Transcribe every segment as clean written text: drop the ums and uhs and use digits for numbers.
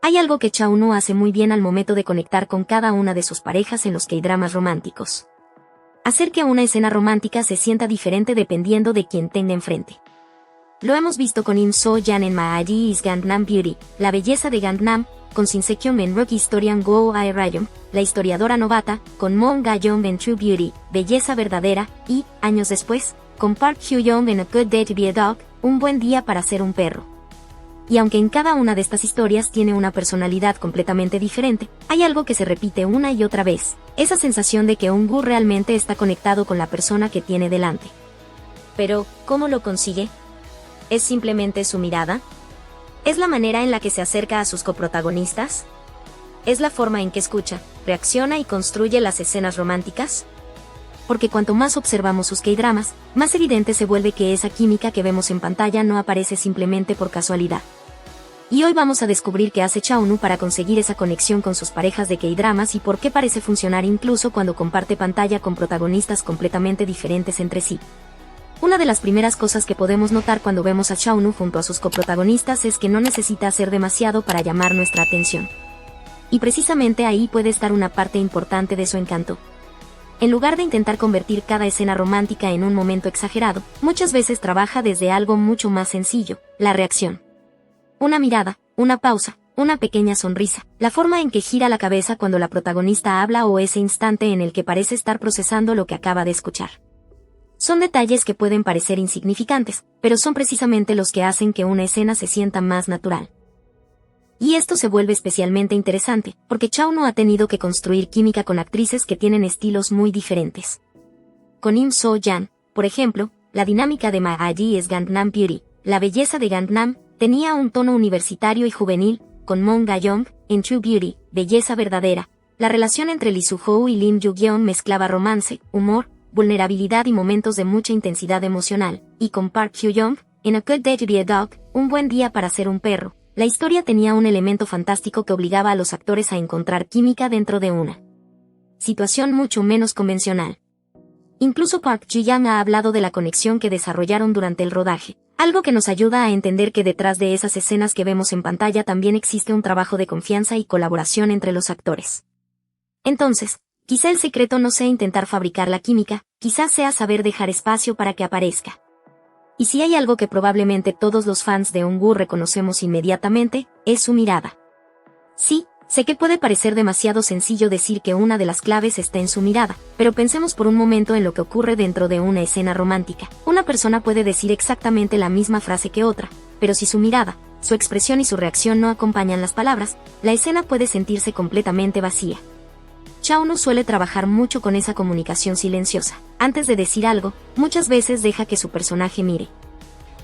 Hay algo que Chaunu hace muy bien al momento de conectar con cada una de sus parejas en los K-dramas románticos. Hacer que una escena romántica se sienta diferente dependiendo de quien tenga enfrente. Lo hemos visto con Im So-jan en Maagi is Gangnam Beauty, la belleza de Gangnam, con Shin Se-kyung en Rock Historian Go Ae Rayom, la historiadora novata, con Moon Ga-young en True Beauty, belleza verdadera, y, años después, con Park Hyo-young en A Good Day to Be a Dog, un buen día para ser un perro. Y aunque en cada una de estas historias tiene una personalidad completamente diferente, hay algo que se repite una y otra vez, esa sensación de que Eun-gu realmente está conectado con la persona que tiene delante. Pero, ¿cómo lo consigue? ¿Es simplemente su mirada? ¿Es la manera en la que se acerca a sus coprotagonistas? ¿Es la forma en que escucha, reacciona y construye las escenas románticas? Porque cuanto más observamos sus K-dramas, más evidente se vuelve que esa química que vemos en pantalla no aparece simplemente por casualidad. Y hoy vamos a descubrir qué hace Chaunu para conseguir esa conexión con sus parejas de K-dramas y por qué parece funcionar incluso cuando comparte pantalla con protagonistas completamente diferentes entre sí. Una de las primeras cosas que podemos notar cuando vemos a Chaunu junto a sus coprotagonistas es que no necesita hacer demasiado para llamar nuestra atención. Y precisamente ahí puede estar una parte importante de su encanto. En lugar de intentar convertir cada escena romántica en un momento exagerado, muchas veces trabaja desde algo mucho más sencillo, la reacción. Una mirada, una pausa, una pequeña sonrisa, la forma en que gira la cabeza cuando la protagonista habla o ese instante en el que parece estar procesando lo que acaba de escuchar. Son detalles que pueden parecer insignificantes, pero son precisamente los que hacen que una escena se sienta más natural. Y esto se vuelve especialmente interesante, porque Chaunu ha tenido que construir química con actrices que tienen estilos muy diferentes. Con Im So-jan, por ejemplo, la dinámica de Maagi is Gangnam Beauty, la belleza de Gangnam, tenía un tono universitario y juvenil. Con Moon Ga-young, en True Beauty, belleza verdadera, la relación entre Lee Soo-ho y Lim Joo-gyeon mezclaba romance, humor, vulnerabilidad y momentos de mucha intensidad emocional, y con Park Hyo-young, en A Good Day to Be a Dog, un buen día para ser un perro, la historia tenía un elemento fantástico que obligaba a los actores a encontrar química dentro de una situación mucho menos convencional. Incluso Park Ji-young ha hablado de la conexión que desarrollaron durante el rodaje, algo que nos ayuda a entender que detrás de esas escenas que vemos en pantalla también existe un trabajo de confianza y colaboración entre los actores. Entonces, quizá el secreto no sea intentar fabricar la química, quizás sea saber dejar espacio para que aparezca. Y si hay algo que probablemente todos los fans de Eun-gu reconocemos inmediatamente, es su mirada. Sí, sé que puede parecer demasiado sencillo decir que una de las claves está en su mirada, pero pensemos por un momento en lo que ocurre dentro de una escena romántica. Una persona puede decir exactamente la misma frase que otra, pero si su mirada, su expresión y su reacción no acompañan las palabras, la escena puede sentirse completamente vacía. Chaunu suele trabajar mucho con esa comunicación silenciosa. Antes de decir algo, muchas veces deja que su personaje mire.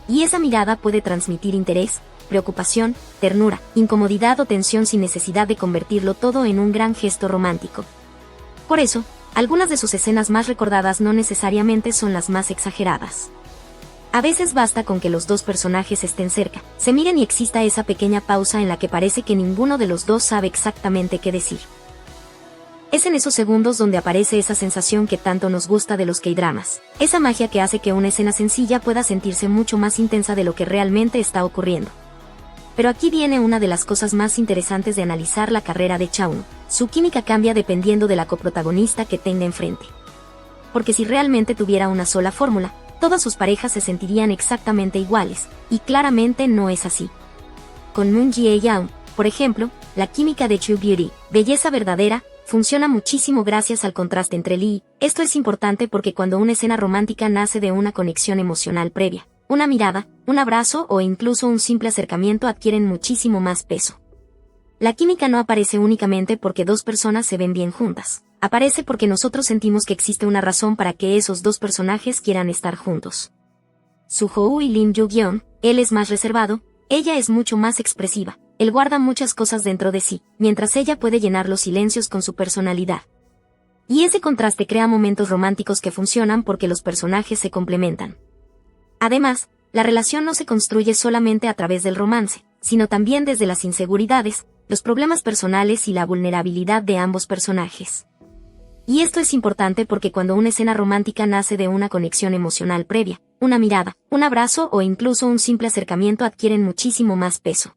Y esa mirada puede transmitir interés, preocupación, ternura, incomodidad o tensión sin necesidad de convertirlo todo en un gran gesto romántico. Por eso, algunas de sus escenas más recordadas no necesariamente son las más exageradas. A veces basta con que los dos personajes estén cerca, se miren y exista esa pequeña pausa en la que parece que ninguno de los dos sabe exactamente qué decir. Es en esos segundos donde aparece esa sensación que tanto nos gusta de los K-dramas, esa magia que hace que una escena sencilla pueda sentirse mucho más intensa de lo que realmente está ocurriendo. Pero aquí viene una de las cosas más interesantes de analizar la carrera de Chaunu. Su química cambia dependiendo de la coprotagonista que tenga enfrente. Porque si realmente tuviera una sola fórmula, todas sus parejas se sentirían exactamente iguales, y claramente no es así. Con Moon Jae-young, por ejemplo, la química de True Beauty, belleza verdadera, funciona muchísimo gracias al contraste entre Lee. Esto es importante porque cuando una escena romántica nace de una conexión emocional previa, una mirada, un abrazo o incluso un simple acercamiento adquieren muchísimo más peso. La química no aparece únicamente porque dos personas se ven bien juntas. Aparece porque nosotros sentimos que existe una razón para que esos dos personajes quieran estar juntos. Soo-ho y Lim Joo-gyeon, él es más reservado, ella es mucho más expresiva. Él guarda muchas cosas dentro de sí, mientras ella puede llenar los silencios con su personalidad. Y ese contraste crea momentos románticos que funcionan porque los personajes se complementan. Además, la relación no se construye solamente a través del romance, sino también desde las inseguridades, los problemas personales y la vulnerabilidad de ambos personajes. Y esto es importante porque cuando una escena romántica nace de una conexión emocional previa, una mirada, un abrazo o incluso un simple acercamiento adquieren muchísimo más peso.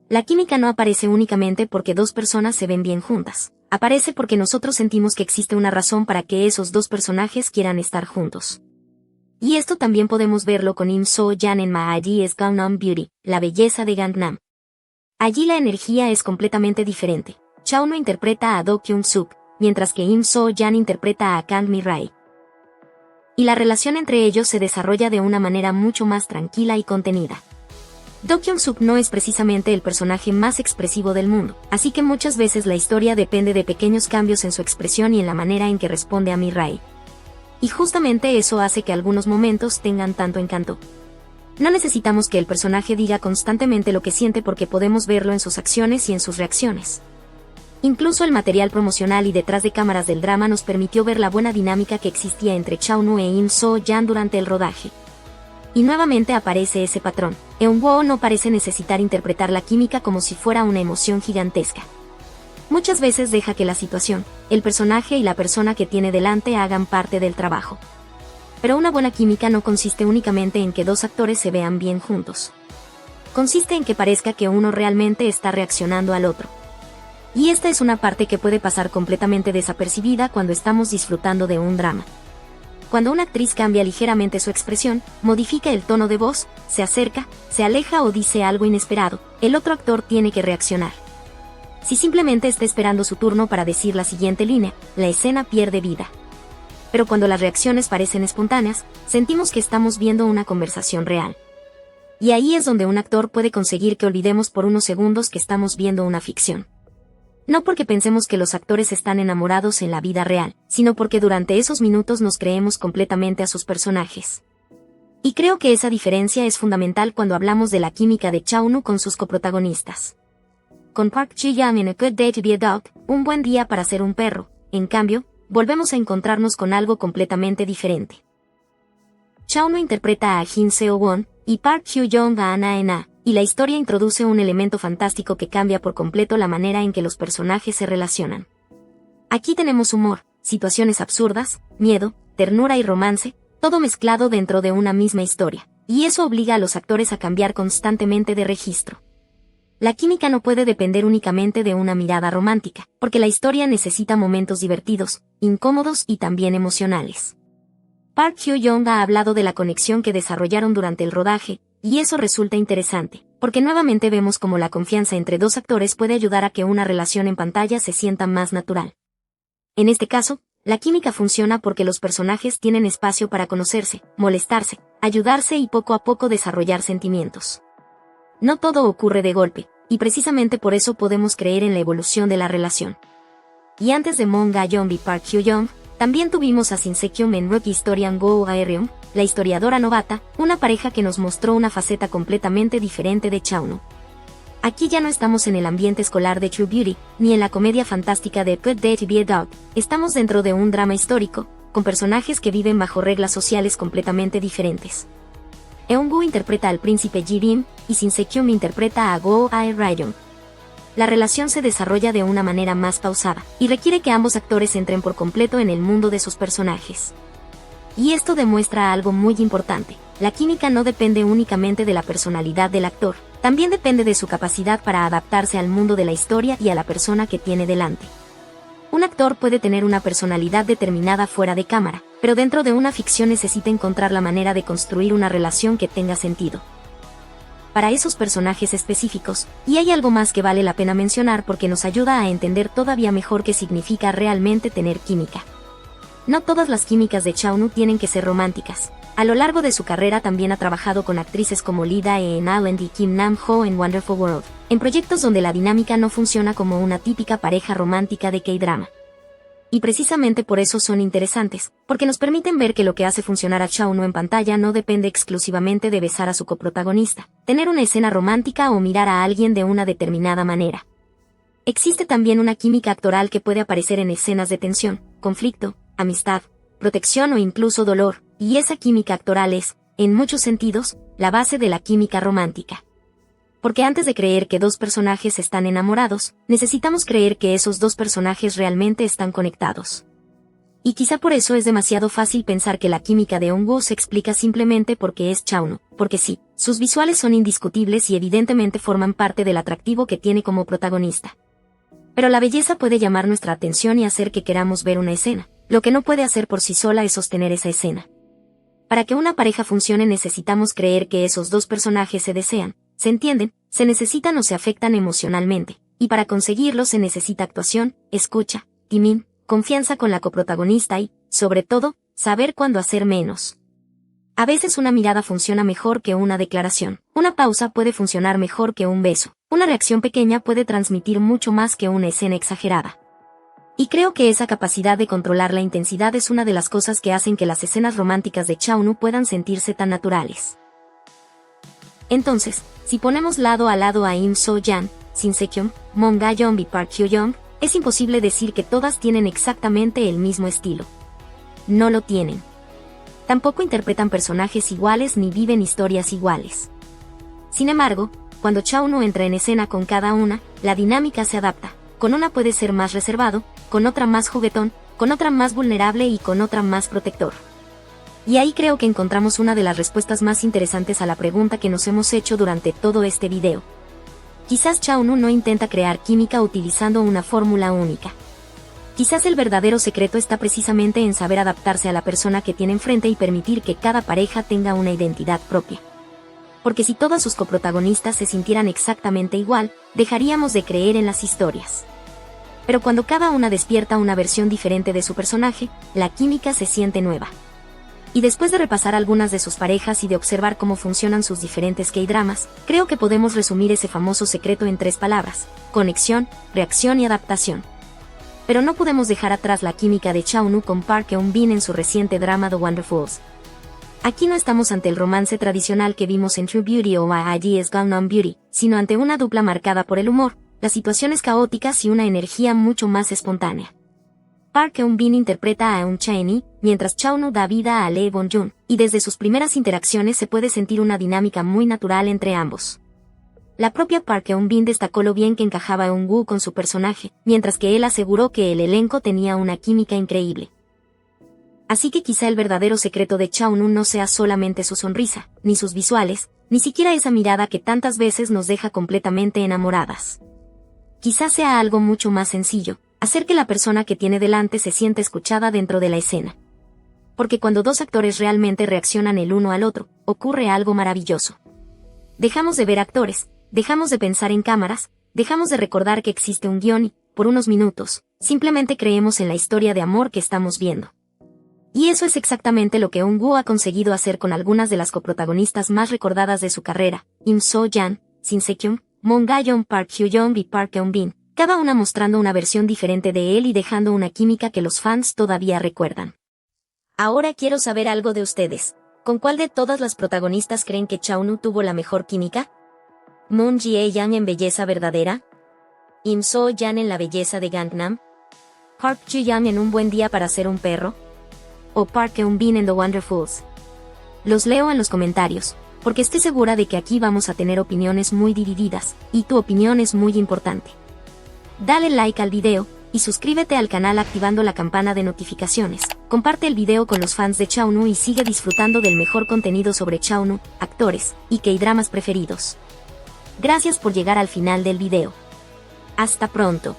La química no aparece únicamente porque dos personas se ven bien juntas. Aparece porque nosotros sentimos que existe una razón para que esos dos personajes quieran estar juntos. Y esto también podemos verlo con Im So-jan en Maadie's Gangnam Beauty, la belleza de Gangnam. Allí la energía es completamente diferente. Chaunu interpreta a Do Kyung-suk, mientras que Im So-jan interpreta a Kang Mi-rae. Y la relación entre ellos se desarrolla de una manera mucho más tranquila y contenida. Do Kyung-suk no es precisamente el personaje más expresivo del mundo, así que muchas veces la historia depende de pequeños cambios en su expresión y en la manera en que responde a Mi-rae. Y justamente eso hace que algunos momentos tengan tanto encanto. No necesitamos que el personaje diga constantemente lo que siente porque podemos verlo en sus acciones y en sus reacciones. Incluso el material promocional y detrás de cámaras del drama nos permitió ver la buena dinámica que existía entre Chaunu e Im So-jan durante el rodaje. Y nuevamente aparece ese patrón. Eun-woo no parece necesitar interpretar la química como si fuera una emoción gigantesca. Muchas veces deja que la situación, el personaje y la persona que tiene delante hagan parte del trabajo. Pero una buena química no consiste únicamente en que dos actores se vean bien juntos. Consiste en que parezca que uno realmente está reaccionando al otro. Y esta es una parte que puede pasar completamente desapercibida cuando estamos disfrutando de un drama. Cuando una actriz cambia ligeramente su expresión, modifica el tono de voz, se acerca, se aleja o dice algo inesperado, el otro actor tiene que reaccionar. Si simplemente está esperando su turno para decir la siguiente línea, la escena pierde vida. Pero cuando las reacciones parecen espontáneas, sentimos que estamos viendo una conversación real. Y ahí es donde un actor puede conseguir que olvidemos por unos segundos que estamos viendo una ficción. No porque pensemos que los actores están enamorados en la vida real, sino porque durante esos minutos nos creemos completamente a sus personajes. Y creo que esa diferencia es fundamental cuando hablamos de la química de Chaunu con sus coprotagonistas. Con Park Ji-young en A Good Day to Be a Dog, un buen día para ser un perro, en cambio, volvemos a encontrarnos con algo completamente diferente. Chaunu interpreta a Jin Seo-won, y Park Hyo-young a Ana En-ah, y la historia introduce un elemento fantástico que cambia por completo la manera en que los personajes se relacionan. Aquí tenemos humor, situaciones absurdas, miedo, ternura y romance, todo mezclado dentro de una misma historia, y eso obliga a los actores a cambiar constantemente de registro. La química no puede depender únicamente de una mirada romántica, porque la historia necesita momentos divertidos, incómodos y también emocionales. Park Hyo-young ha hablado de la conexión que desarrollaron durante el rodaje, y eso resulta interesante, porque nuevamente vemos cómo la confianza entre dos actores puede ayudar a que una relación en pantalla se sienta más natural. En este caso, la química funciona porque los personajes tienen espacio para conocerse, molestarse, ayudarse y poco a poco desarrollar sentimientos. No todo ocurre de golpe, y precisamente por eso podemos creer en la evolución de la relación. Y antes de Moon Ga-young y Park Hyo-young, también tuvimos a Shin Se-kyung en Rookie Historian Go Aerium, la historiadora novata, una pareja que nos mostró una faceta completamente diferente de Chaunu. Aquí ya no estamos en el ambiente escolar de True Beauty, ni en la comedia fantástica de Good Day to Be a Dog, estamos dentro de un drama histórico, con personajes que viven bajo reglas sociales completamente diferentes. Eun-woo interpreta al príncipe Ji-rim, y Shin Se-kyung interpreta a Go Ae-ryung. La relación se desarrolla de una manera más pausada, y requiere que ambos actores entren por completo en el mundo de sus personajes. Y esto demuestra algo muy importante, la química no depende únicamente de la personalidad del actor, también depende de su capacidad para adaptarse al mundo de la historia y a la persona que tiene delante. Un actor puede tener una personalidad determinada fuera de cámara, pero dentro de una ficción necesita encontrar la manera de construir una relación que tenga sentido para esos personajes específicos, y hay algo más que vale la pena mencionar porque nos ayuda a entender todavía mejor qué significa realmente tener química. No todas las químicas de Chaunu tienen que ser románticas. A lo largo de su carrera también ha trabajado con actrices como Lee Dae-in y Kim Nam-ho en Wonderful World, en proyectos donde la dinámica no funciona como una típica pareja romántica de K-drama. Y precisamente por eso son interesantes, porque nos permiten ver que lo que hace funcionar a Chaunu en pantalla no depende exclusivamente de besar a su coprotagonista, tener una escena romántica o mirar a alguien de una determinada manera. Existe también una química actoral que puede aparecer en escenas de tensión, conflicto, amistad, protección o incluso dolor, y esa química actoral es, en muchos sentidos, la base de la química romántica. Porque antes de creer que dos personajes están enamorados, necesitamos creer que esos dos personajes realmente están conectados. Y quizá por eso es demasiado fácil pensar que la química de Eun-woo se explica simplemente porque es Chaunu, porque sí, Sus visuales son indiscutibles y evidentemente forman parte del atractivo que tiene como protagonista. Pero la belleza puede llamar nuestra atención y hacer que queramos ver una escena. Lo que no puede hacer por sí sola es sostener esa escena. Para que una pareja funcione necesitamos creer que esos dos personajes se desean, se entienden, se necesitan o se afectan emocionalmente, y para conseguirlo se necesita actuación, escucha, timín, confianza con la coprotagonista y, sobre todo, saber cuándo hacer menos. A veces una mirada funciona mejor que una declaración, una pausa puede funcionar mejor que un beso, una reacción pequeña puede transmitir mucho más que una escena exagerada. Y creo que esa capacidad de controlar la intensidad es una de las cosas que hacen que las escenas románticas de Chaunu puedan sentirse tan naturales. Entonces, si ponemos lado a lado a Im So-jan, Shin Se-kyung, Moon Ga-young y Park Hyo-young, es imposible decir que todas tienen exactamente el mismo estilo. No lo tienen. Tampoco interpretan personajes iguales ni viven historias iguales. Sin embargo, cuando Chaunu entra en escena con cada una, la dinámica se adapta. Con una puede ser más reservado, con otra más juguetón, con otra más vulnerable y con otra más protector. Y ahí creo que encontramos una de las respuestas más interesantes a la pregunta que nos hemos hecho durante todo este video. Quizás Chaunu no intenta crear química utilizando una fórmula única. Quizás el verdadero secreto está precisamente en saber adaptarse a la persona que tiene enfrente y permitir que cada pareja tenga una identidad propia. Porque si todas sus coprotagonistas se sintieran exactamente igual, dejaríamos de creer en las historias. Pero cuando cada una despierta una versión diferente de su personaje, la química se siente nueva. Y después de repasar algunas de sus parejas y de observar cómo funcionan sus diferentes K-dramas, creo que podemos resumir ese famoso secreto en 3 palabras: conexión, reacción y adaptación. Pero no podemos dejar atrás la química de Chaunu con Park Eun-bin en su reciente drama The Wonderfuls. Aquí no estamos ante el romance tradicional que vimos en True Beauty o A.I.G.'s Gangnam Beauty, sino ante una dupla marcada por el humor, las situaciones caóticas y una energía mucho más espontánea. Park Eun-bin interpreta a Eun Chae-ni, mientras Chaunu da vida a Lee Bon-jun, y desde sus primeras interacciones se puede sentir una dinámica muy natural entre ambos. La propia Park Eun-bin destacó lo bien que encajaba Eun-woo con su personaje, mientras que él aseguró que el elenco tenía una química increíble. Así que quizá el verdadero secreto de Chaunu no sea solamente su sonrisa, ni sus visuales, ni siquiera esa mirada que tantas veces nos deja completamente enamoradas. Quizá sea algo mucho más sencillo, hacer que la persona que tiene delante se sienta escuchada dentro de la escena. Porque cuando dos actores realmente reaccionan el uno al otro, ocurre algo maravilloso. Dejamos de ver actores, dejamos de pensar en cámaras, dejamos de recordar que existe un guión y, por unos minutos, simplemente creemos en la historia de amor que estamos viendo. Y eso es exactamente lo que Eun-woo ha conseguido hacer con algunas de las coprotagonistas más recordadas de su carrera, Im So-jan, Shin Se-kyung, Moon Ga-young, Park Hyo-young y Park Eun-bin, cada una mostrando una versión diferente de él y dejando una química que los fans todavía recuerdan. Ahora quiero saber algo de ustedes. ¿Con cuál de todas las protagonistas creen que Chaunu tuvo la mejor química? ¿Moon Jae-young en belleza verdadera? ¿Im So-jan en la belleza de Gangnam? ¿Park Ji-young en un buen día para ser un perro? ¿O Park Eun-bin en The Wonderfuls? Los leo en los comentarios, porque estoy segura de que aquí vamos a tener opiniones muy divididas, y tu opinión es muy importante. Dale like al video, y suscríbete al canal activando la campana de notificaciones. Comparte el video con los fans de Chaunu y sigue disfrutando del mejor contenido sobre Chaunu, actores, y K-dramas preferidos. Gracias por llegar al final del video. Hasta pronto.